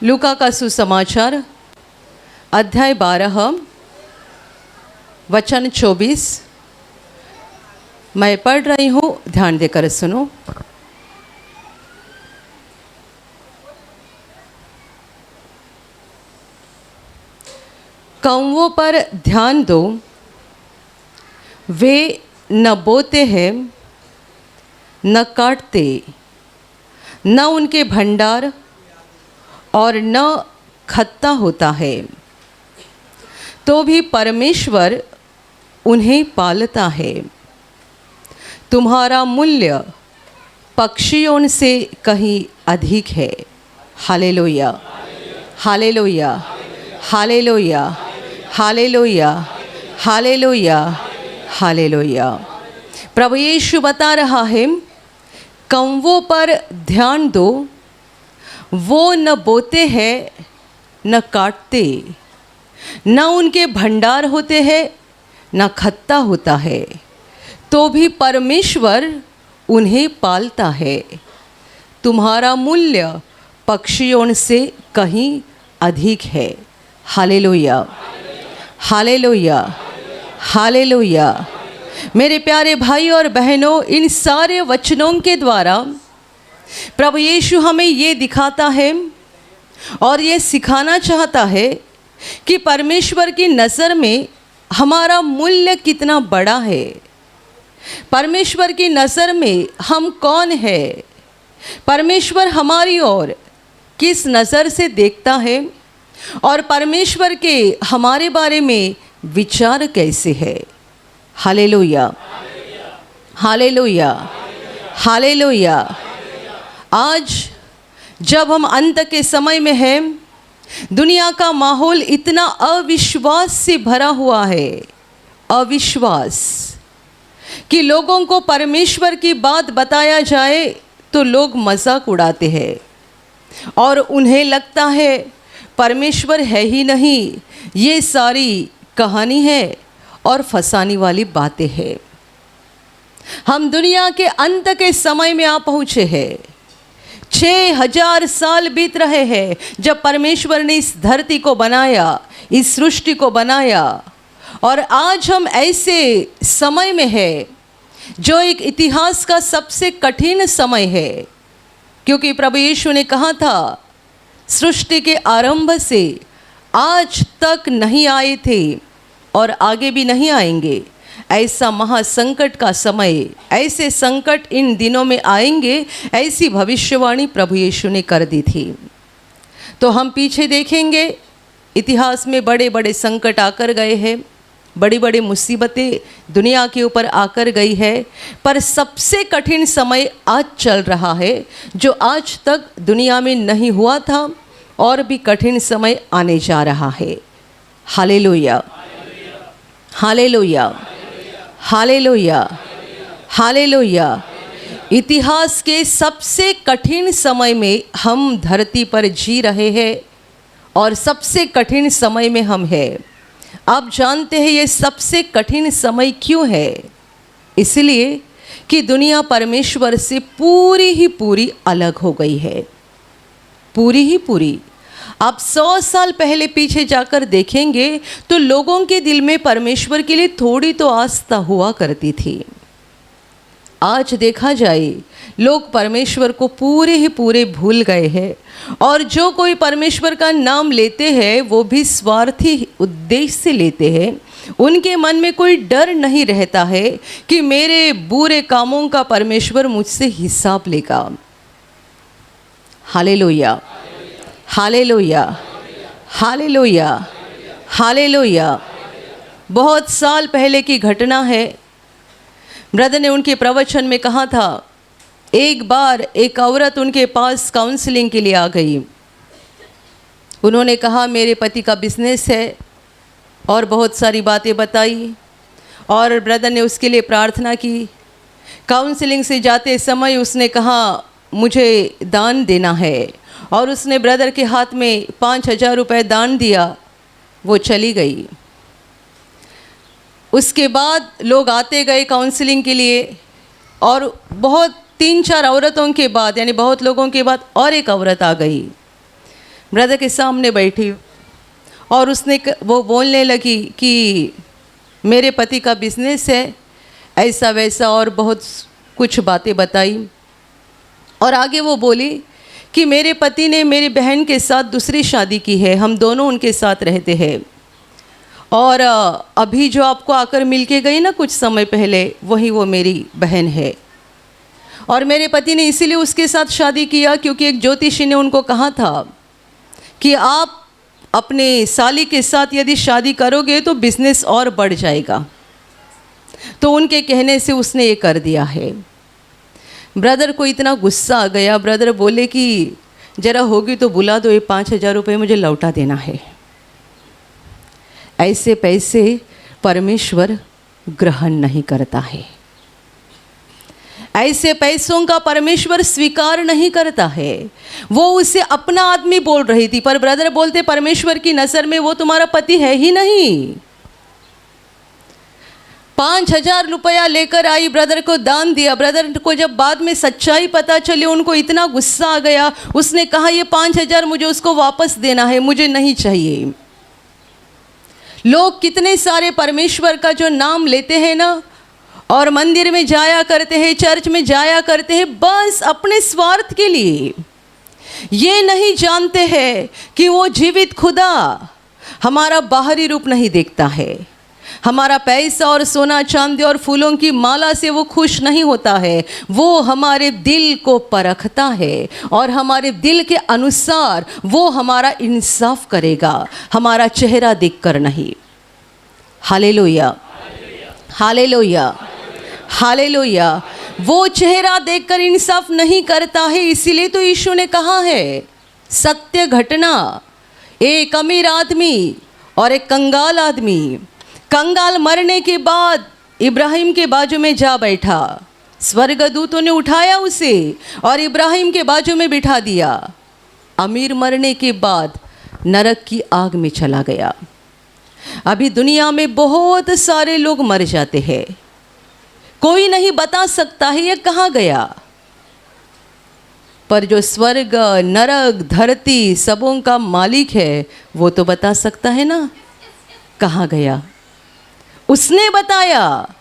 लूका का सुसमाचार अध्याय 12 वचन 24 मैं पढ़ रही हूँ, ध्यान देकर सुनो। कौवों पर ध्यान दो, वे न बोते हैं न काटते, न उनके भंडार और न खत्ता होता है, तो भी परमेश्वर उन्हें पालता है। तुम्हारा मूल्य पक्षियों से कहीं अधिक है। Hallelujah, hallelujah, hallelujah, hallelujah, hallelujah, hallelujah. प्रभु यीशु बता रहा है, कौवों पर ध्यान दो, वो न बोते हैं न काटते, न उनके भंडार होते हैं न खत्ता होता है, तो भी परमेश्वर उन्हें पालता है। तुम्हारा मूल्य पक्षियों से कहीं अधिक है। Hallelujah, hallelujah, hallelujah. मेरे प्यारे भाई और बहनों, इन सारे वचनों के द्वारा प्रभु यीशु हमें ये दिखाता है और ये सिखाना चाहता है कि परमेश्वर की नज़र में हमारा मूल्य कितना बड़ा है। परमेश्वर की नज़र में हम कौन है, परमेश्वर हमारी ओर किस नज़र से देखता है और परमेश्वर के हमारे बारे में विचार कैसे है। Hallelujah, hallelujah, hallelujah. आज जब हम अंत के समय में हैं, दुनिया का माहौल इतना अविश्वास से भरा हुआ है, अविश्वास, कि लोगों को परमेश्वर की बात बताया जाए तो लोग मजाक उड़ाते हैं और उन्हें लगता है परमेश्वर है ही नहीं, ये सारी कहानी है और फसाने वाली बातें हैं। हम दुनिया के अंत के समय में आ पहुँचे हैं। 6000 साल बीत रहे हैं जब परमेश्वर ने इस धरती को बनाया, इस सृष्टि को बनाया, और आज हम ऐसे समय में हैं जो एक इतिहास का सबसे कठिन समय है, क्योंकि प्रभु यीशु ने कहा था सृष्टि के आरंभ से आज तक नहीं आए थे और आगे भी नहीं आएंगे। ऐसा महासंकट का समय, ऐसे संकट इन दिनों में आएंगे, ऐसी भविष्यवाणी प्रभु यीशु ने कर दी थी। तो हम पीछे देखेंगे, इतिहास में बड़े बड़े संकट आकर गए हैं, बड़ी बड़ी मुसीबतें दुनिया के ऊपर आकर गई है, पर सबसे कठिन समय आज चल रहा है जो आज तक दुनिया में नहीं हुआ था, और भी कठिन समय आने जा रहा है। Hallelujah, hallelujah, hallelujah, hallelujah. इतिहास के सबसे कठिन समय में हम धरती पर जी रहे हैं और सबसे कठिन समय में हम हैं। आप जानते हैं ये सबसे कठिन समय क्यों है? इसलिए कि दुनिया परमेश्वर से पूरी ही पूरी अलग हो गई है, पूरी ही पूरी। आप 100 साल पहले पीछे जाकर देखेंगे तो लोगों के दिल में परमेश्वर के लिए थोड़ी तो आस्था हुआ करती थी। आज देखा जाए लोग परमेश्वर को पूरे ही पूरे भूल गए हैं, और जो कोई परमेश्वर का नाम लेते हैं वो भी स्वार्थी उद्देश्य से लेते हैं। उनके मन में कोई डर नहीं रहता है कि मेरे बुरे कामों का परमेश्वर मुझसे हिसाब लेगा। Hallelujah, hallelujah, hallelujah, hallelujah. बहुत साल पहले की घटना है। ब्रदर ने उनके प्रवचन में कहा था, एक बार एक औरत उनके पास काउंसलिंग के लिए आ गई। उन्होंने कहा मेरे पति का बिजनेस है, और बहुत सारी बातें बताई, और ब्रदर ने उसके लिए प्रार्थना की। काउंसलिंग से जाते समय उसने कहा मुझे दान देना है, और उसने ब्रदर के हाथ में 5000 रुपये दान दिया। वो चली गई। उसके बाद लोग आते गए काउंसलिंग के लिए, और बहुत 3-4 औरतों के बाद, यानी बहुत लोगों के बाद और एक औरत आ गई। ब्रदर के सामने बैठी और वो बोलने लगी कि मेरे पति का बिजनेस है, ऐसा वैसा, और बहुत कुछ बातें बताई। और आगे वो बोली कि मेरे पति ने मेरी बहन के साथ दूसरी शादी की है, हम दोनों उनके साथ रहते हैं, और अभी जो आपको आकर मिल के गई ना कुछ समय पहले, वही वो मेरी बहन है। और मेरे पति ने इसीलिए उसके साथ शादी किया क्योंकि एक ज्योतिषी ने उनको कहा था कि आप अपने साली के साथ यदि शादी करोगे तो बिजनेस और बढ़ जाएगा। तो उनके कहने से उसने ये कर दिया है। ब्रदर को इतना गुस्सा आ गया, ब्रदर बोले कि ज़रा होगी तो बुला दो, ये 5,000 रुपये मुझे लौटा देना है। ऐसे पैसे परमेश्वर ग्रहण नहीं करता है, ऐसे पैसों का परमेश्वर स्वीकार नहीं करता है। वो उसे अपना आदमी बोल रही थी, पर ब्रदर बोलते परमेश्वर की नज़र में वो तुम्हारा पति है ही नहीं। 5,000 रुपया लेकर आई, ब्रदर को दान दिया। ब्रदर को जब बाद में सच्चाई पता चली, उनको इतना गुस्सा आ गया, उसने कहा ये 5,000 मुझे उसको वापस देना है, मुझे नहीं चाहिए। लोग कितने सारे परमेश्वर का जो नाम लेते हैं ना, और मंदिर में जाया करते हैं, चर्च में जाया करते हैं, बस अपने स्वार्थ के लिए। ये नहीं जानते हैं कि वो जीवित खुदा हमारा बाहरी रूप नहीं देखता है, हमारा पैसा और सोना चांदी और फूलों की माला से वो खुश नहीं होता है। वो हमारे दिल को परखता है और हमारे दिल के अनुसार वो हमारा इंसाफ करेगा, हमारा चेहरा देखकर नहीं। Hallelujah, hallelujah, hallelujah. वो चेहरा देखकर इंसाफ नहीं करता है। इसीलिए तो यीशु ने कहा है, सत्य घटना, एक अमीर आदमी और एक कंगाल आदमी। कंगाल मरने के बाद इब्राहिम के बाजू में जा बैठा, स्वर्गदूतों ने उठाया उसे और इब्राहिम के बाजू में बिठा दिया। अमीर मरने के बाद नरक की आग में चला गया। अभी दुनिया में बहुत सारे लोग मर जाते हैं, कोई नहीं बता सकता है ये कहाँ गया, पर जो स्वर्ग नरक धरती सबों का मालिक है वो तो बता सकता है ना कहाँ गया। उसने बताया,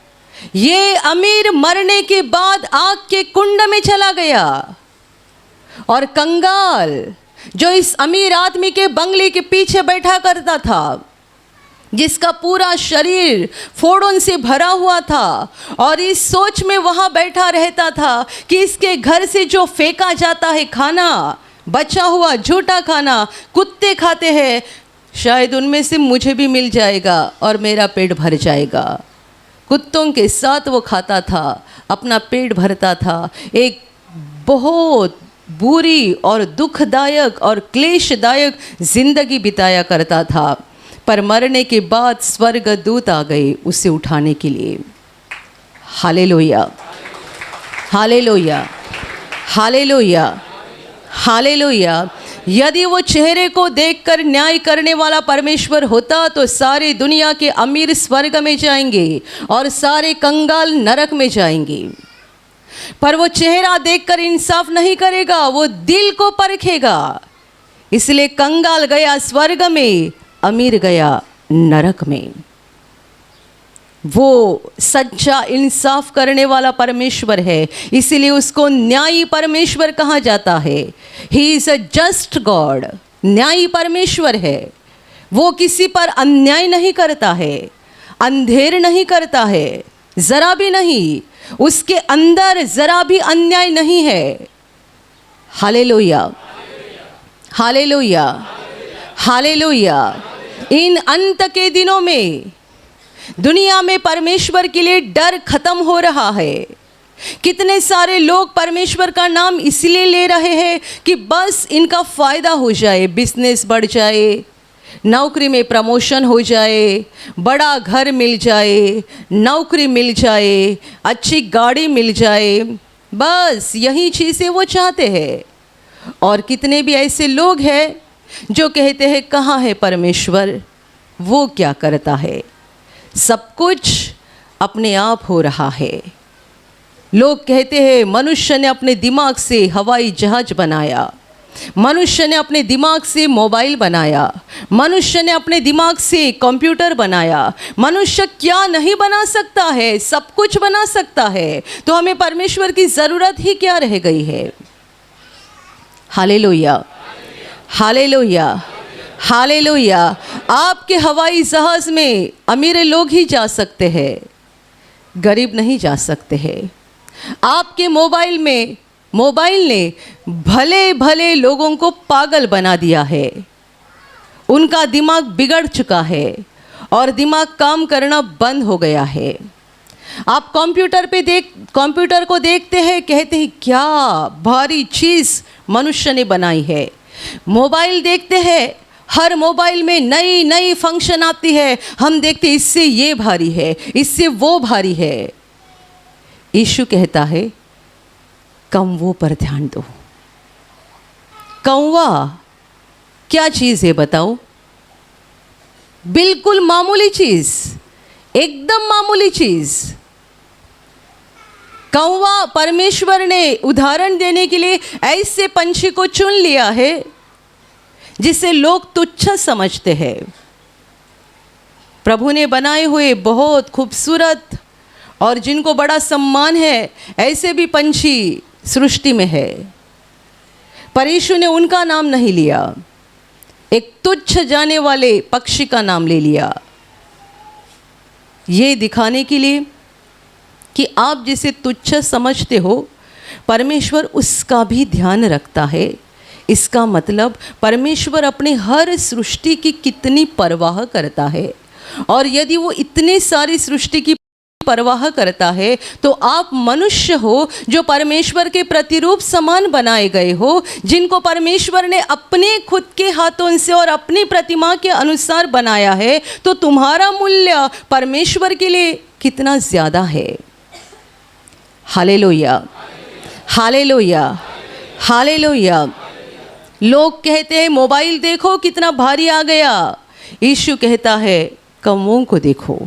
ये अमीर मरने के बाद आग के कुंड में चला गया, और कंगाल जो इस अमीर आदमी के बंगले के पीछे बैठा करता था, जिसका पूरा शरीर फोड़ों से भरा हुआ था, और इस सोच में वहाँ बैठा रहता था कि इसके घर से जो फेंका जाता है खाना, बचा हुआ झूठा खाना कुत्ते खाते हैं, शायद उनमें से मुझे भी मिल जाएगा और मेरा पेट भर जाएगा। कुत्तों के साथ वो खाता था, अपना पेट भरता था, एक बहुत बुरी और दुखदायक और क्लेशदायक जिंदगी बिताया करता था। पर मरने के बाद स्वर्गदूत आ गए उसे उठाने के लिए। Hallelujah, hallelujah, hallelujah, hallelujah. यदि वो चेहरे को देखकर न्याय करने वाला परमेश्वर होता तो सारी दुनिया के अमीर स्वर्ग में जाएंगे और सारे कंगाल नरक में जाएंगे। पर वो चेहरा देखकर इंसाफ नहीं करेगा, वो दिल को परखेगा। इसलिए कंगाल गया स्वर्ग में, अमीर गया नरक में। वो सच्चा इंसाफ करने वाला परमेश्वर है, इसीलिए उसको न्यायी परमेश्वर कहा जाता है। He is a just God, न्यायी परमेश्वर है। वो किसी पर अन्याय नहीं करता है, अंधेर नहीं करता है, ज़रा भी नहीं। उसके अंदर ज़रा भी अन्याय नहीं है। Hallelujah, hallelujah, hallelujah. इन अंत के दिनों में दुनिया में परमेश्वर के लिए डर खत्म हो रहा है। कितने सारे लोग परमेश्वर का नाम इसलिए ले रहे हैं कि बस इनका फ़ायदा हो जाए, बिजनेस बढ़ जाए, नौकरी में प्रमोशन हो जाए, बड़ा घर मिल जाए, नौकरी मिल जाए, अच्छी गाड़ी मिल जाए, बस यही चीज़ें वो चाहते हैं। और कितने भी ऐसे लोग हैं जो कहते हैं कहाँ है परमेश्वर, वो क्या करता है, सब कुछ अपने आप हो रहा है। लोग कहते हैं मनुष्य ने अपने दिमाग से हवाई जहाज बनाया, मनुष्य ने अपने दिमाग से मोबाइल बनाया, मनुष्य ने अपने दिमाग से कंप्यूटर बनाया। मनुष्य क्या नहीं बना सकता है, सब कुछ बना सकता है। तो हमें परमेश्वर की ज़रूरत ही क्या रह गई है। Hallelujah, hallelujah, hallelujah. आपके हवाई जहाज़ में अमीर लोग ही जा सकते हैं, गरीब नहीं जा सकते हैं। आपके मोबाइल ने भले भले लोगों को पागल बना दिया है। उनका दिमाग बिगड़ चुका है और दिमाग काम करना बंद हो गया है। आप कंप्यूटर को देखते हैं, कहते हैं क्या भारी चीज़ मनुष्य ने बनाई है। मोबाइल देखते हैं, हर मोबाइल में नई नई फंक्शन आती है। हम देखते हैं इससे ये भारी है, इससे वो भारी है। यीशु कहता है कौवों पर ध्यान दो। कौवा क्या चीज़ है बताओ? बिल्कुल मामूली चीज़, एकदम मामूली चीज़। कौवा परमेश्वर ने उदाहरण देने के लिए ऐसे पंछी को चुन लिया है जिसे लोग तुच्छ समझते हैं। प्रभु ने बनाए हुए बहुत खूबसूरत और जिनको बड़ा सम्मान है, ऐसे भी पंछी सृष्टि में है, पर यीशु ने उनका नाम नहीं लिया। एक तुच्छ जाने वाले पक्षी का नाम ले लिया, ये दिखाने के लिए कि आप जिसे तुच्छ समझते हो, परमेश्वर उसका भी ध्यान रखता है। इसका मतलब परमेश्वर अपने हर सृष्टि की कितनी परवाह करता है। और यदि वो इतनी सारी सृष्टि की परवाह करता है, तो आप मनुष्य हो जो परमेश्वर के प्रतिरूप समान बनाए गए हो, जिनको परमेश्वर ने अपने खुद के हाथों से और अपनी प्रतिमा के अनुसार बनाया है, तो तुम्हारा मूल्य परमेश्वर के लिए कितना ज़्यादा है। Hallelujah, hallelujah, hallelujah. लोग कहते हैं मोबाइल देखो कितना भारी आ गया, यीशु कहता है कौवों को देखो।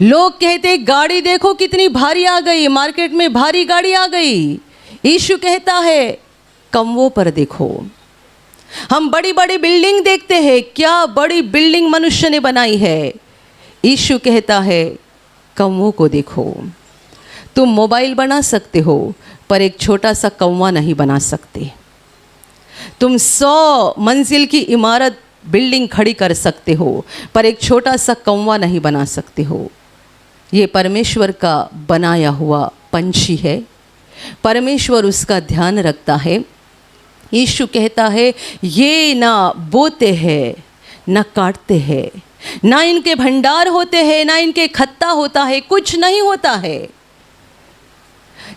लोग कहते हैं गाड़ी देखो कितनी भारी आ गई, मार्केट में भारी गाड़ी आ गई, यीशु कहता है कौवों पर देखो। हम बड़ी बड़ी बिल्डिंग देखते हैं, क्या बड़ी बिल्डिंग मनुष्य ने बनाई है, यीशु कहता है कौवों को देखो। तुम मोबाइल बना सकते हो, पर एक छोटा सा कौवा नहीं बना सकते। तुम 100 मंजिल की इमारत बिल्डिंग खड़ी कर सकते हो, पर एक छोटा सा कौवा नहीं बना सकते हो। ये परमेश्वर का बनाया हुआ पंछी है, परमेश्वर उसका ध्यान रखता है। यीशु कहता है ये ना बोते हैं ना काटते हैं, ना इनके भंडार होते हैं, ना इनके खत्ता होता है, कुछ नहीं होता है।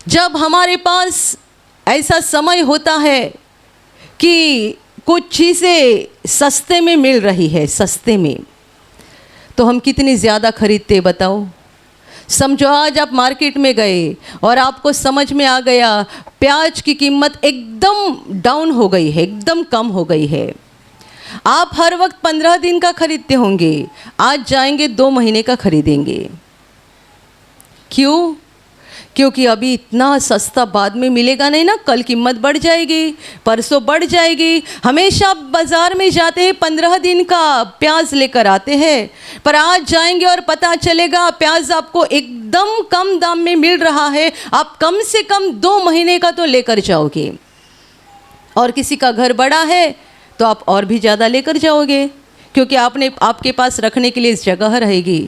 जब हमारे पास ऐसा समय होता है कि कुछ चीज़ें सस्ते में मिल रही है, सस्ते में, तो हम कितनी ज़्यादा खरीदते बताओ। समझो आज आप मार्केट में गए और आपको समझ में आ गया प्याज की कीमत एकदम डाउन हो गई है, एकदम कम हो गई है। आप हर वक्त 15 दिन का खरीदते होंगे, आज जाएंगे 2 महीने का खरीदेंगे। क्यों? क्योंकि अभी इतना सस्ता बाद में मिलेगा नहीं ना, कल कीमत बढ़ जाएगी, परसों बढ़ जाएगी। हमेशा आप बाज़ार में जाते हैं, 15 दिन का प्याज लेकर आते हैं, पर आज जाएंगे और पता चलेगा प्याज आपको एकदम कम दाम में मिल रहा है। आप कम से कम 2 महीने का तो लेकर जाओगे, और किसी का घर बड़ा है तो आप और भी ज़्यादा लेकर जाओगे, क्योंकि आपके पास रखने के लिए इस जगह रहेगी।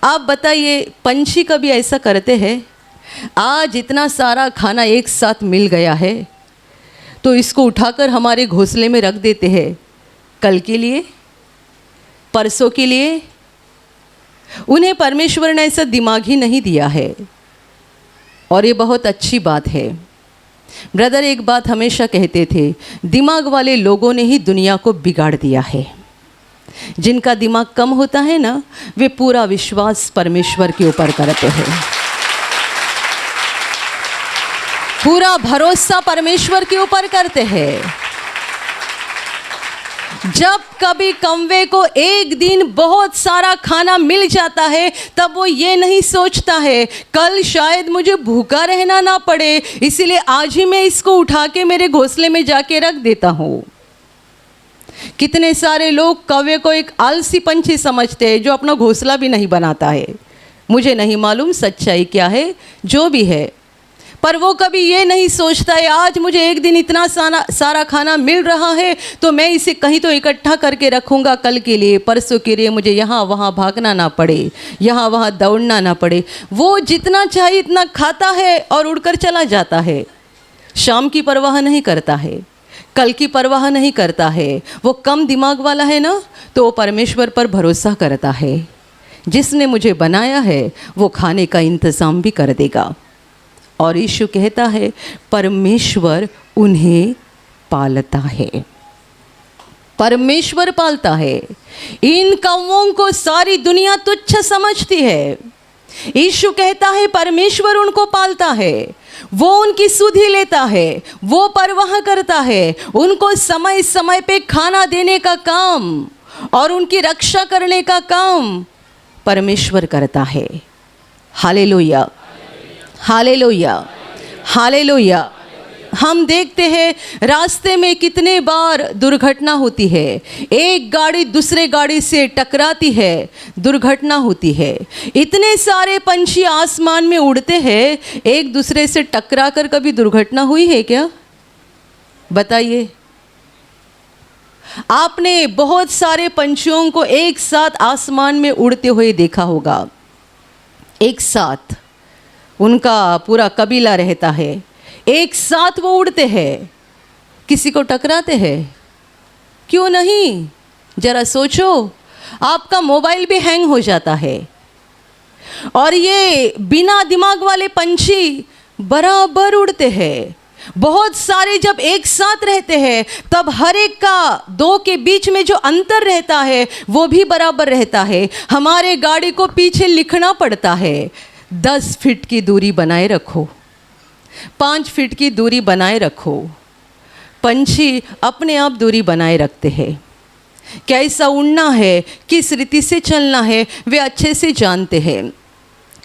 आप बताइए पंछी कभी ऐसा करते हैं? आज इतना सारा खाना एक साथ मिल गया है तो इसको उठाकर हमारे घोंसले में रख देते हैं, कल के लिए, परसों के लिए। उन्हें परमेश्वर ने ऐसा दिमाग ही नहीं दिया है, और ये बहुत अच्छी बात है। ब्रदर एक बात हमेशा कहते थे, दिमाग वाले लोगों ने ही दुनिया को बिगाड़ दिया है। जिनका दिमाग कम होता है ना, वे पूरा विश्वास परमेश्वर के ऊपर करते हैं, पूरा भरोसा परमेश्वर के ऊपर करते हैं। जब कभी कौवे को एक दिन बहुत सारा खाना मिल जाता है तब वो ये नहीं सोचता है कल शायद मुझे भूखा रहना ना पड़े, इसीलिए आज ही मैं इसको उठा के मेरे घोंसले में जाके रख देता हूँ। कितने सारे लोग कौवे को एक आलसी पंछी समझते हैं जो अपना घोंसला भी नहीं बनाता है। मुझे नहीं मालूम सच्चाई क्या है, जो भी है, पर वो कभी ये नहीं सोचता है आज मुझे एक दिन इतना सारा खाना मिल रहा है तो मैं इसे कहीं तो इकट्ठा करके रखूँगा कल के लिए, परसों के लिए, मुझे यहाँ वहाँ भागना ना पड़े, यहाँ वहाँ दौड़ना ना पड़े। वो जितना चाहिए इतना खाता है और उड़कर चला जाता है। शाम की परवाह नहीं करता है, कल की परवाह नहीं करता है। वो कम दिमाग वाला है ना, तो वो परमेश्वर पर भरोसा करता है, जिसने मुझे बनाया है वो खाने का इंतज़ाम भी कर देगा। और यीशु कहता है परमेश्वर उन्हें पालता है, परमेश्वर पालता है। इन कौवों को सारी दुनिया तुच्छ समझती है। यीशु कहता है परमेश्वर उनको पालता है, वो उनकी सुधि लेता है, वो परवाह करता है, उनको समय समय पे खाना देने का काम और उनकी रक्षा करने का काम परमेश्वर करता है। Hallelujah, hallelujah, hallelujah. हम देखते हैं रास्ते में कितने बार दुर्घटना होती है, एक गाड़ी दूसरे गाड़ी से टकराती है, दुर्घटना होती है। इतने सारे पंछी आसमान में उड़ते हैं, एक दूसरे से टकरा कर कभी दुर्घटना हुई है क्या? बताइए। आपने बहुत सारे पंछियों को एक साथ आसमान में उड़ते हुए देखा होगा, एक साथ उनका पूरा कबीला रहता है, एक साथ वो उड़ते हैं, किसी को टकराते हैं? क्यों नहीं? जरा सोचो, आपका मोबाइल भी हैंग हो जाता है और ये बिना दिमाग वाले पंछी बराबर उड़ते हैं। बहुत सारे जब एक साथ रहते हैं तब हर एक का दो के बीच में जो अंतर रहता है वो भी बराबर रहता है। हमारे गाड़ी को पीछे लिखना पड़ता है 10 फीट की दूरी बनाए रखो, 5 फीट की दूरी बनाए रखो। पंछी अपने आप दूरी बनाए रखते हैं। कैसा उड़ना है, किस रीति से चलना है, वे अच्छे से जानते हैं।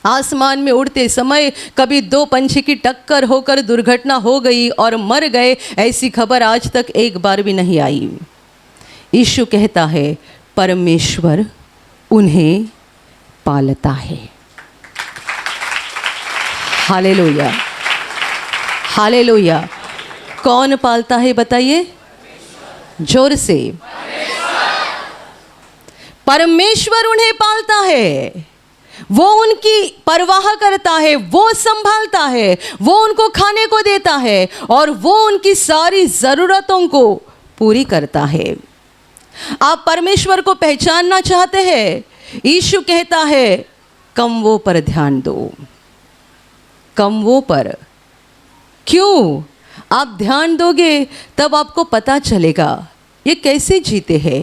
आसमान में उड़ते समय कभी 2 पंछी की टक्कर होकर दुर्घटना हो गई और मर गए, ऐसी खबर आज तक एक बार भी नहीं आई। यीशु कहता है परमेश्वर उन्हें पालता है। Hallelujah, hallelujah. कौन पालता है बताइए जोर से? परमेश्वर उन्हें पालता है, वो उनकी परवाह करता है, वो संभालता है, वो उनको खाने को देता है और वो उनकी सारी ज़रूरतों को पूरी करता है। आप परमेश्वर को पहचानना चाहते हैं? यीशु कहता है कौवों पर ध्यान दो, कौवों पर। क्यों? आप ध्यान दोगे तब आपको पता चलेगा ये कैसे जीते हैं,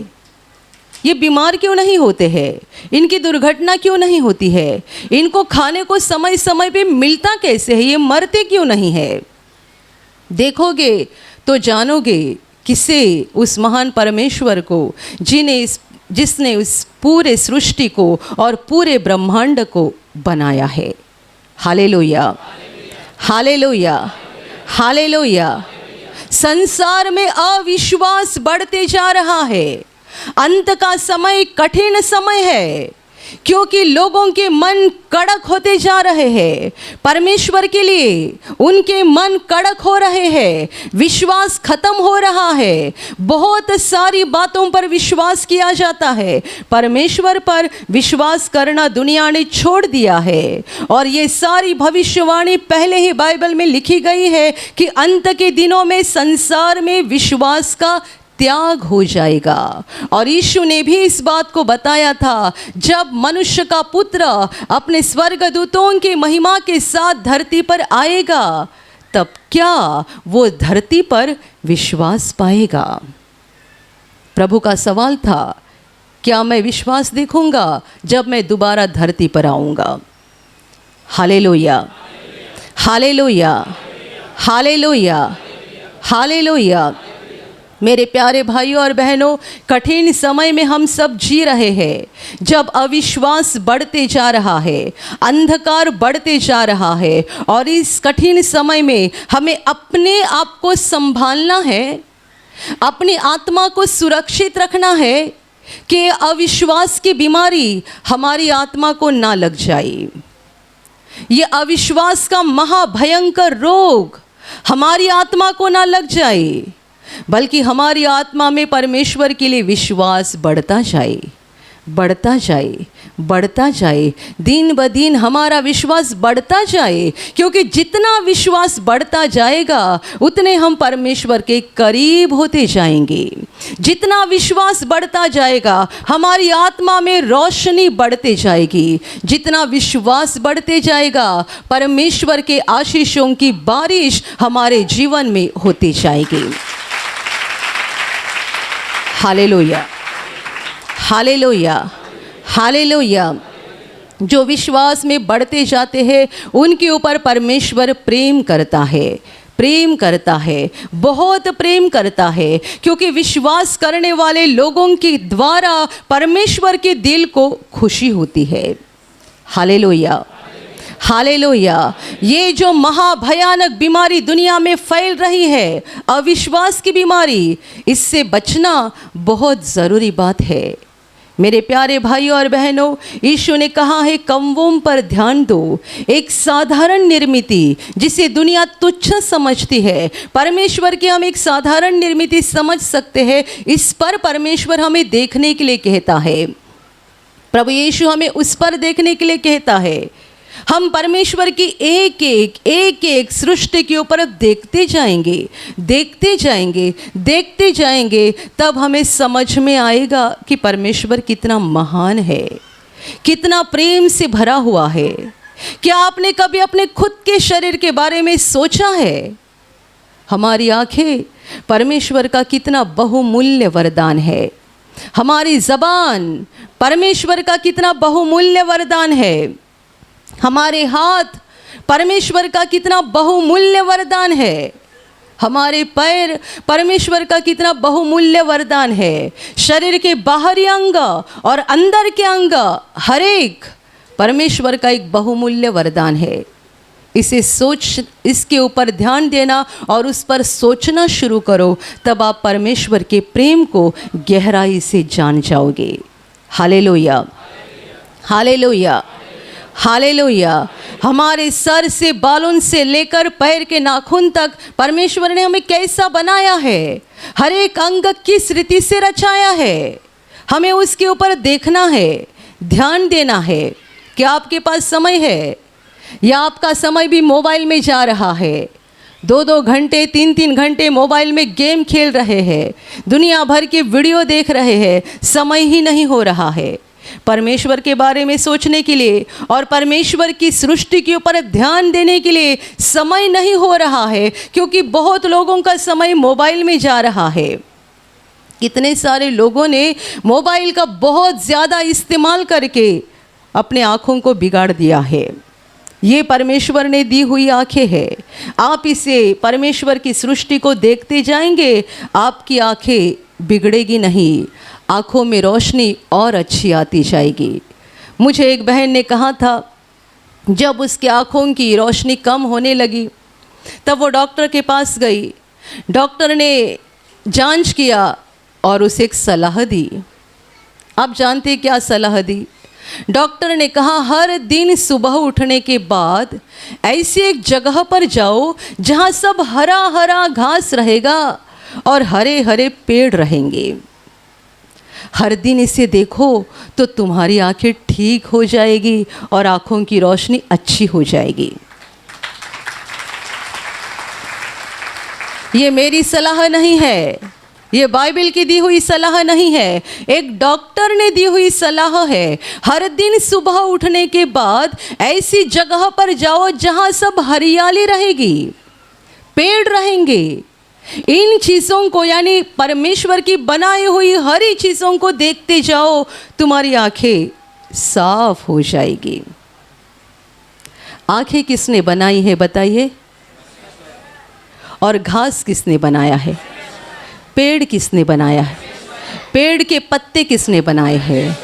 ये बीमार क्यों नहीं होते हैं, इनकी दुर्घटना क्यों नहीं होती है, इनको खाने को समय समय पे मिलता कैसे है, ये मरते क्यों नहीं है। देखोगे तो जानोगे किसे, उस महान परमेश्वर को जिसने उस पूरे सृष्टि को और पूरे ब्रह्मांड को बनाया है। Hallelujah, hallelujah, hallelujah. संसार में अविश्वास बढ़ते जा रहा है। अंत का समय कठिन समय है क्योंकि लोगों के मन कड़क होते जा रहे हैं। परमेश्वर के लिए उनके मन कड़क हो रहे हैं, विश्वास खत्म हो रहा है। बहुत सारी बातों पर विश्वास किया जाता है, परमेश्वर पर विश्वास करना दुनिया ने छोड़ दिया है। और ये सारी भविष्यवाणी पहले ही बाइबल में लिखी गई है कि अंत के दिनों में संसार में विश्वास का त्याग हो जाएगा। और यीशु ने भी इस बात को बताया था, जब मनुष्य का पुत्र अपने स्वर्गदूतों की महिमा के साथ धरती पर आएगा तब क्या वो धरती पर विश्वास पाएगा। प्रभु का सवाल था, क्या मैं विश्वास देखूंगा जब मैं दोबारा धरती पर आऊंगा। Hallelujah, hallelujah, hallelujah, hallelujah. मेरे प्यारे भाइयों और बहनों, कठिन समय में हम सब जी रहे हैं, जब अविश्वास बढ़ते जा रहा है, अंधकार बढ़ते जा रहा है, और इस कठिन समय में हमें अपने आप को संभालना है, अपनी आत्मा को सुरक्षित रखना है कि अविश्वास की बीमारी हमारी आत्मा को ना लग जाए। ये अविश्वास का महाभयंकर रोग हमारी आत्मा को ना लग जाए, बल्कि हमारी आत्मा में परमेश्वर के लिए विश्वास बढ़ता जाए, बढ़ता जाए, बढ़ता जाए। दिन ब दिन हमारा विश्वास बढ़ता जाए, क्योंकि जितना विश्वास बढ़ता जाएगा उतने हम परमेश्वर के करीब होते जाएंगे। जितना विश्वास बढ़ता जाएगा हमारी आत्मा में रोशनी बढ़ते जाएगी। जितना विश्वास बढ़ते जाएगा परमेश्वर के आशीषों की बारिश हमारे जीवन में होती जाएगी। Hallelujah, hallelujah, hallelujah. जो विश्वास में बढ़ते जाते हैं उनके ऊपर परमेश्वर प्रेम करता है, प्रेम करता है, बहुत प्रेम करता है, क्योंकि विश्वास करने वाले लोगों के द्वारा परमेश्वर के दिल को खुशी होती है। Hallelujah, hallelujah. ये जो महाभयानक बीमारी दुनिया में फैल रही है, अविश्वास की बीमारी, इससे बचना बहुत ज़रूरी बात है। मेरे प्यारे भाइयों और बहनों, यीशु ने कहा है कमवों पर ध्यान दो। एक साधारण निर्मित जिसे दुनिया तुच्छ समझती है, परमेश्वर की हम एक साधारण निर्मित समझ सकते हैं, इस पर परमेश्वर हमें देखने के लिए कहता है। प्रभु यीशु हमें उस पर देखने के लिए कहता है। हम परमेश्वर की एक एक सृष्टि के ऊपर देखते जाएंगे, देखते जाएंगे, देखते जाएंगे, तब हमें समझ में आएगा कि परमेश्वर कितना महान है, कितना प्रेम से भरा हुआ है। क्या आपने कभी अपने खुद के शरीर के बारे में सोचा है? हमारी आंखें परमेश्वर का कितना बहुमूल्य वरदान है। हमारी ज़बान परमेश्वर का कितना बहुमूल्य वरदान है। हमारे हाथ परमेश्वर का कितना बहुमूल्य वरदान है। हमारे पैर परमेश्वर का कितना बहुमूल्य वरदान है। शरीर के बाहरी अंग और अंदर के अंग, हर एक परमेश्वर का एक बहुमूल्य वरदान है। इसके ऊपर ध्यान देना और उस पर सोचना शुरू करो, तब आप परमेश्वर के प्रेम को गहराई से जान जाओगे। Hallelujah, hallelujah, hallelujah. हमारे सर से, बालों से लेकर पैर के नाखून तक परमेश्वर ने हमें कैसा बनाया है, हर एक अंग किस रीति से रचाया है, हमें उसके ऊपर देखना है, ध्यान देना है। क्या आपके पास समय है, या आपका समय भी मोबाइल में जा रहा है? 2-2 घंटे, 3-3 घंटे मोबाइल में गेम खेल रहे हैं, दुनिया भर के वीडियो देख रहे हैं, समय ही नहीं हो रहा है परमेश्वर के बारे में सोचने के लिए, और परमेश्वर की सृष्टि के ऊपर ध्यान देने के लिए समय नहीं हो रहा है, क्योंकि बहुत लोगों का समय मोबाइल में जा रहा है। कितने सारे लोगों ने मोबाइल का बहुत ज़्यादा इस्तेमाल करके अपने आँखों को बिगाड़ दिया है। ये परमेश्वर ने दी हुई आँखें हैं। आप इसे परमेश्वर की सृष्टि को देखते जाएंगे, आपकी आँखें बिगड़ेगी नहीं, आँखों में रोशनी और अच्छी आती जाएगी। मुझे एक बहन ने कहा था, जब उसकी आँखों की रोशनी कम होने लगी तब वो डॉक्टर के पास गई। डॉक्टर ने जांच किया और उसे एक सलाह दी। आप जानते क्या सलाह दी? डॉक्टर ने कहा, हर दिन सुबह उठने के बाद ऐसी एक जगह पर जाओ जहाँ सब हरा हरा घास रहेगा और हरे हरे पेड़ रहेंगे। हर दिन इसे देखो तो तुम्हारी आंखें ठीक हो जाएगी और आंखों की रोशनी अच्छी हो जाएगी। ये मेरी सलाह नहीं है, ये बाइबल की दी हुई सलाह नहीं है, एक डॉक्टर ने दी हुई सलाह है। हर दिन सुबह उठने के बाद ऐसी जगह पर जाओ जहां सब हरियाली रहेगी, पेड़ रहेंगे। इन चीज़ों को, यानी परमेश्वर की बनाई हुई हरी चीज़ों को देखते जाओ, तुम्हारी आंखें साफ हो जाएगी। आंखें किसने बनाई है बताइए? और घास किसने बनाया है? पेड़ किसने बनाया है? पेड़ के पत्ते किसने बनाए हैं?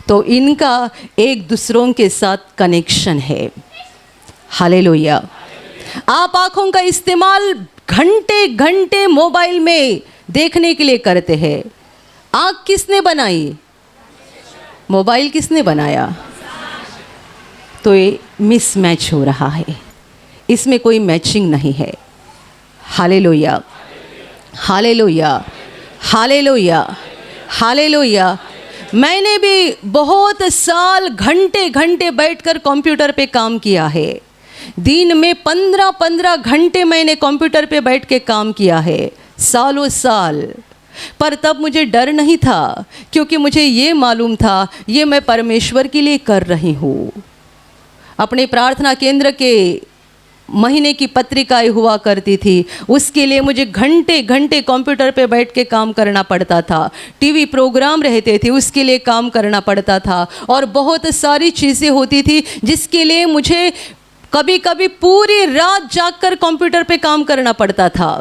तो इनका एक दूसरों के साथ कनेक्शन है। हालेलुया। आप आँखों का इस्तेमाल घंटे घंटे मोबाइल में देखने के लिए करते हैं। आँख किसने बनाई? मोबाइल किसने बनाया? तो ये मिसमैच हो रहा है, इसमें कोई मैचिंग नहीं है। Hallelujah, hallelujah, hallelujah, hallelujah. मैंने भी बहुत साल घंटे घंटे बैठकर कंप्यूटर पे काम किया है। दिन में 15-15 घंटे मैंने कंप्यूटर पे बैठ के काम किया है, सालों साल। पर तब मुझे डर नहीं था, क्योंकि मुझे ये मालूम था ये मैं परमेश्वर के लिए कर रही हूँ। अपने प्रार्थना केंद्र के महीने की पत्रिकाएं हुआ करती थी, उसके लिए मुझे घंटे घंटे कंप्यूटर पे बैठ के काम करना पड़ता था। टीवी प्रोग्राम रहते थे, उसके लिए काम करना पड़ता था, और बहुत सारी चीज़ें होती थी जिसके लिए मुझे कभी कभी पूरी रात जागकर कंप्यूटर पे काम करना पड़ता था।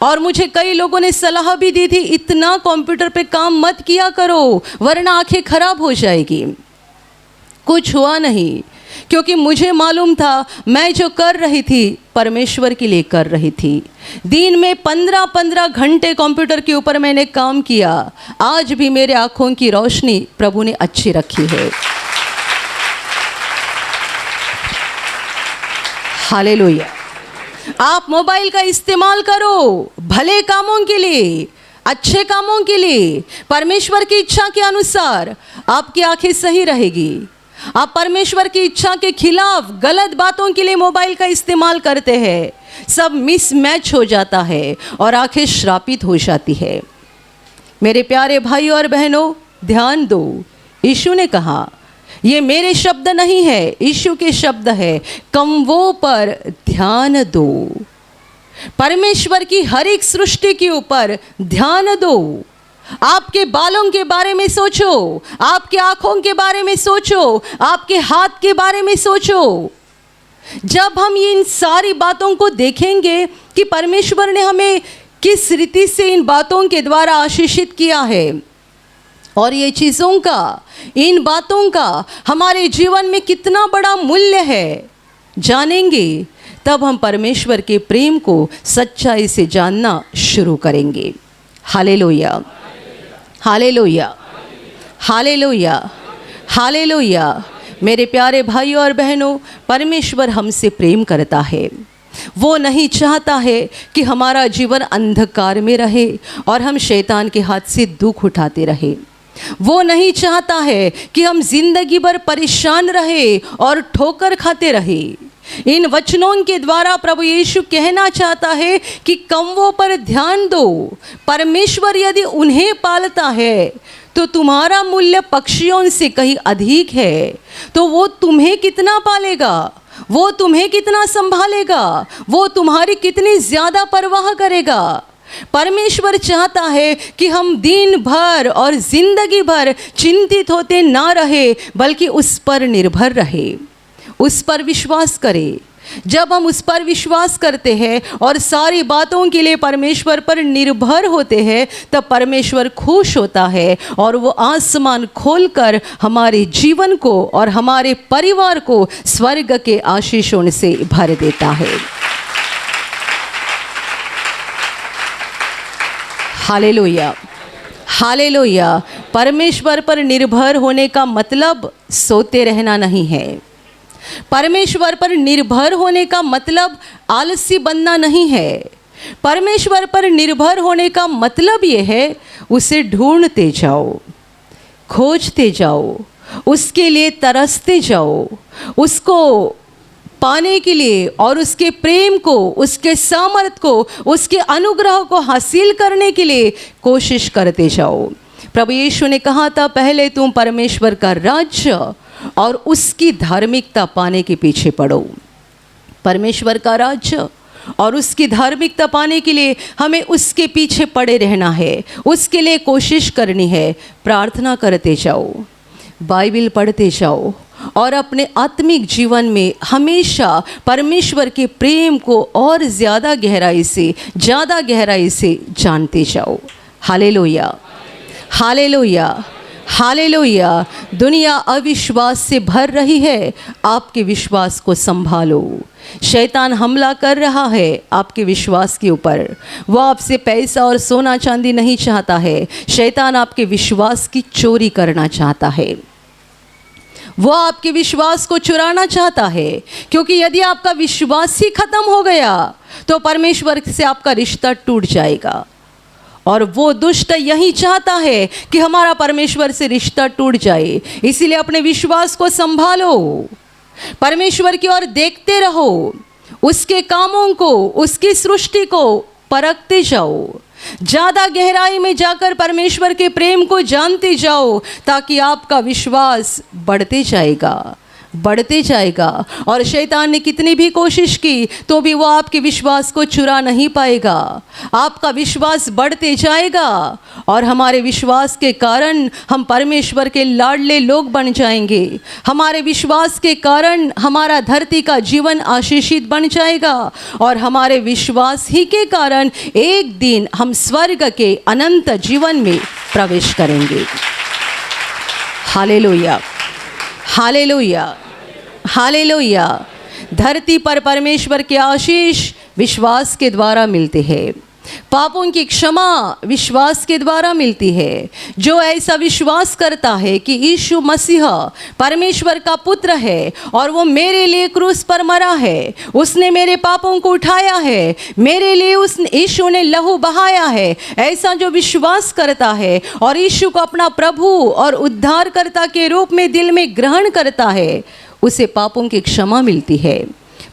और मुझे कई लोगों ने सलाह भी दी थी, इतना कंप्यूटर पे काम मत किया करो वरना आंखें खराब हो जाएगी। कुछ हुआ नहीं, क्योंकि मुझे मालूम था मैं जो कर रही थी परमेश्वर के लिए कर रही थी। दिन में 15-15 घंटे कंप्यूटर के ऊपर मैंने काम किया। आज भी मेरे आँखों की रोशनी प्रभु ने अच्छी रखी है। हालेलुया। आप मोबाइल का इस्तेमाल करो भले कामों के लिए, अच्छे कामों के लिए, परमेश्वर की इच्छा के अनुसार। आपकी आंखें सही रहेगी। आप परमेश्वर की इच्छा के खिलाफ गलत बातों के लिए मोबाइल का इस्तेमाल करते हैं, सब मिसमैच हो जाता है और आंखें श्रापित हो जाती है। मेरे प्यारे भाइयों और बहनों, ध्यान दो, यीशु ने कहा, ये मेरे शब्द नहीं है, यीशु के शब्द है, कमवों पर ध्यान दो। परमेश्वर की हर एक सृष्टि के ऊपर ध्यान दो। आपके बालों के बारे में सोचो, आपके आँखों के बारे में सोचो, आपके हाथ के बारे में सोचो। जब हम इन सारी बातों को देखेंगे कि परमेश्वर ने हमें किस रीति से इन बातों के द्वारा आशीषित किया है, और ये चीज़ों का, इन बातों का हमारे जीवन में कितना बड़ा मूल्य है, जानेंगे, तब हम परमेश्वर के प्रेम को सच्चाई से जानना शुरू करेंगे। Hallelujah, hallelujah, hallelujah, hallelujah. मेरे प्यारे भाइयों और बहनों, परमेश्वर हमसे प्रेम करता है। वो नहीं चाहता है कि हमारा जीवन अंधकार में रहे और हम शैतान के हाथ से दुख उठाते रहे। वो नहीं चाहता है कि हम जिंदगी भर परेशान रहे और ठोकर खाते रहे। इन वचनों के द्वारा प्रभु यीशु कहना चाहता है कि कमवों पर ध्यान दो। परमेश्वर यदि उन्हें पालता है तो तुम्हारा मूल्य पक्षियों से कहीं अधिक है, तो वो तुम्हें कितना पालेगा, वो तुम्हें कितना संभालेगा, वो तुम्हारी कितनी ज़्यादा परवाह करेगा। परमेश्वर चाहता है कि हम दिन भर और जिंदगी भर चिंतित होते ना रहे, बल्कि उस पर निर्भर रहे, उस पर विश्वास करें। जब हम उस पर विश्वास करते हैं और सारी बातों के लिए परमेश्वर पर निर्भर होते हैं, तब परमेश्वर खुश होता है और वो आसमान खोलकर हमारे जीवन को और हमारे परिवार को स्वर्ग के आशीषों से भर देता है। Hallelujah, hallelujah. परमेश्वर पर निर्भर होने का मतलब सोते रहना नहीं है। परमेश्वर पर निर्भर होने का मतलब आलसी बनना नहीं है। परमेश्वर पर निर्भर होने का मतलब ये है, उसे ढूंढते जाओ, खोजते जाओ, उसके लिए तरसते जाओ, उसको पाने के लिए और उसके प्रेम को, उसके सामर्थ्य को, उसके अनुग्रह को हासिल करने के लिए कोशिश करते जाओ। प्रभु यीशु ने कहा था, पहले तुम परमेश्वर का राज्य और उसकी धार्मिकता पाने के पीछे पड़ो। परमेश्वर का राज्य और उसकी धार्मिकता पाने के लिए हमें उसके पीछे पड़े रहना है, उसके लिए कोशिश करनी है, प्रार्थना करते जाओ। बाइबल पढ़ते जाओ और अपने आत्मिक जीवन में हमेशा परमेश्वर के प्रेम को और ज़्यादा गहराई से जानते जाओ। Hallelujah, hallelujah, hallelujah. दुनिया अविश्वास से भर रही है, आपके विश्वास को संभालो। शैतान हमला कर रहा है आपके विश्वास के ऊपर। वो आपसे पैसा और सोना चांदी नहीं चाहता है, शैतान आपके विश्वास की चोरी करना चाहता है। वो आपके विश्वास को चुराना चाहता है, क्योंकि यदि आपका विश्वास ही खत्म हो गया तो परमेश्वर से आपका रिश्ता टूट जाएगा। और वो दुष्ट यही चाहता है कि हमारा परमेश्वर से रिश्ता टूट जाए। इसीलिए अपने विश्वास को संभालो, परमेश्वर की ओर देखते रहो, उसके कामों को, उसकी सृष्टि को परखते जाओ, ज़्यादा गहराई में जाकर परमेश्वर के प्रेम को जानते जाओ, ताकि आपका विश्वास बढ़ते जाएगा। और शैतान ने कितनी भी कोशिश की तो भी वो आपके विश्वास को चुरा नहीं पाएगा। आपका विश्वास बढ़ते जाएगा और हमारे विश्वास के कारण हम परमेश्वर के लाडले लोग बन जाएंगे। हमारे विश्वास के कारण हमारा धरती का जीवन आशीषित बन जाएगा और हमारे विश्वास ही के कारण एक दिन हम स्वर्ग के अनंत जीवन में प्रवेश करेंगे। Hallelujah, hallelujah, hallelujah. धरती पर परमेश्वर के आशीष विश्वास के द्वारा मिलते हैं। पापों की क्षमा विश्वास के द्वारा मिलती है। जो ऐसा विश्वास करता है कि यीशु मसीह परमेश्वर का पुत्र है और वो मेरे लिए क्रूस पर मरा है, उसने मेरे पापों को उठाया है, मेरे लिए उस यीशु ने लहू बहाया है, ऐसा जो विश्वास करता है और यीशु को अपना प्रभु और उद्धारकर्ता के रूप में दिल में ग्रहण करता है, उसे पापों की क्षमा मिलती है।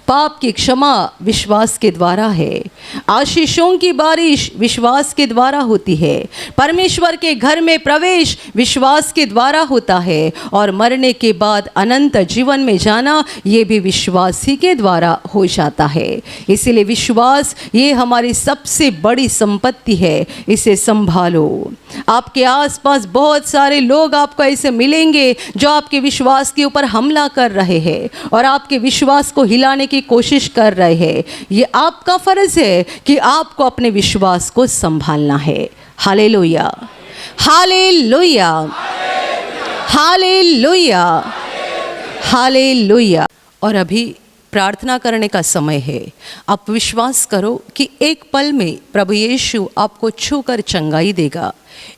पाप की क्षमा विश्वास के द्वारा है। आशीषों की बारिश विश्वास के द्वारा होती है। परमेश्वर के घर में प्रवेश विश्वास के द्वारा होता है और मरने के बाद अनंत जीवन में जाना ये भी विश्वास ही के द्वारा हो जाता है। इसीलिए विश्वास ये हमारी सबसे बड़ी संपत्ति है, इसे संभालो। आपके आसपास बहुत सारे लोग आपको ऐसे मिलेंगे जो आपके विश्वास के ऊपर हमला कर रहे हैं और आपके विश्वास को हिलाने की कोशिश कर रहे हैं। ये आपका फर्ज है कि आपको अपने विश्वास को संभालना है। Hallelujah, hallelujah, hallelujah, hallelujah. और अभी प्रार्थना करने का समय है। आप विश्वास करो कि एक पल में प्रभु यीशु आपको छूकर चंगाई देगा।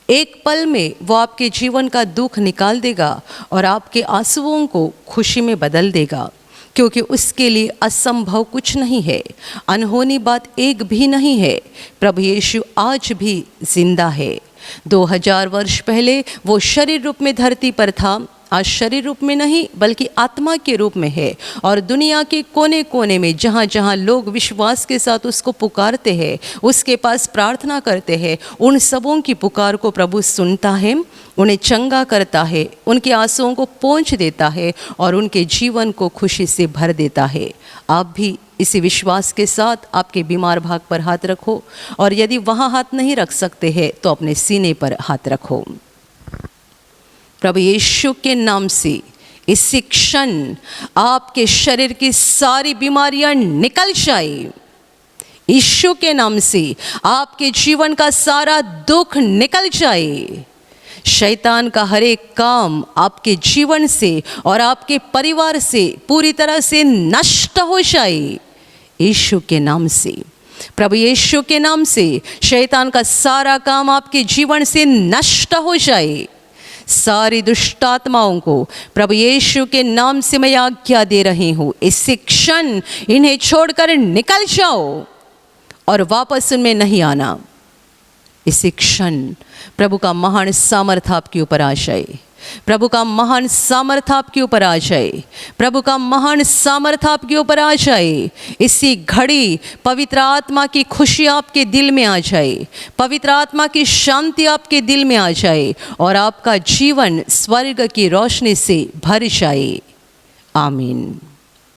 एक पल में वो आपके जीवन का दुख निकाल देगा और आपके आंसुओं को खुशी में बदल देगा, क्योंकि उसके लिए असंभव कुछ नहीं है, अनहोनी बात एक भी नहीं है। प्रभु यीशु आज भी जिंदा है। 2000 वर्ष पहले वो शरीर रूप में धरती पर था, आज शरीर रूप में नहीं बल्कि आत्मा के रूप में है और दुनिया के कोने कोने में जहाँ जहाँ लोग विश्वास के साथ उसको पुकारते हैं, उसके पास प्रार्थना करते हैं, उन सबों की पुकार को प्रभु सुनता है, उन्हें चंगा करता है, उनके आंसुओं को पोंछ देता है और उनके जीवन को खुशी से भर देता है। आप भी इसी विश्वास के साथ आपके बीमार भाग पर हाथ रखो और यदि वहाँ हाथ नहीं रख सकते हैं तो अपने सीने पर हाथ रखो। प्रभु यीशु के नाम से इसी क्षण आपके शरीर की सारी बीमारियां निकल जाए। यीशु के नाम से आपके जीवन का सारा दुख निकल जाए। शैतान का हर एक काम आपके जीवन से और आपके परिवार से पूरी तरह से नष्ट हो जाए। यीशु के नाम से, प्रभु यीशु के नाम से शैतान का सारा काम आपके जीवन से नष्ट हो जाए। सारी दुष्ट आत्माओं को प्रभु यीशु के नाम से मैं आज्ञा दे रही हूँ, इसी क्षण इन्हें छोड़कर निकल जाओ और वापस उनमें नहीं आना। इसी क्षण प्रभु का महान सामर्थ आपके ऊपर आ जाए। प्रभु का महान सामर्थ आपके ऊपर आ जाए। प्रभु का महान सामर्थ आपके ऊपर आ जाए। इसी घड़ी पवित्र आत्मा की खुशी आपके दिल में आ जाए, पवित्र आत्मा की शांति आपके दिल में आ जाए और आपका जीवन स्वर्ग की रोशनी से भर जाए। आमीन।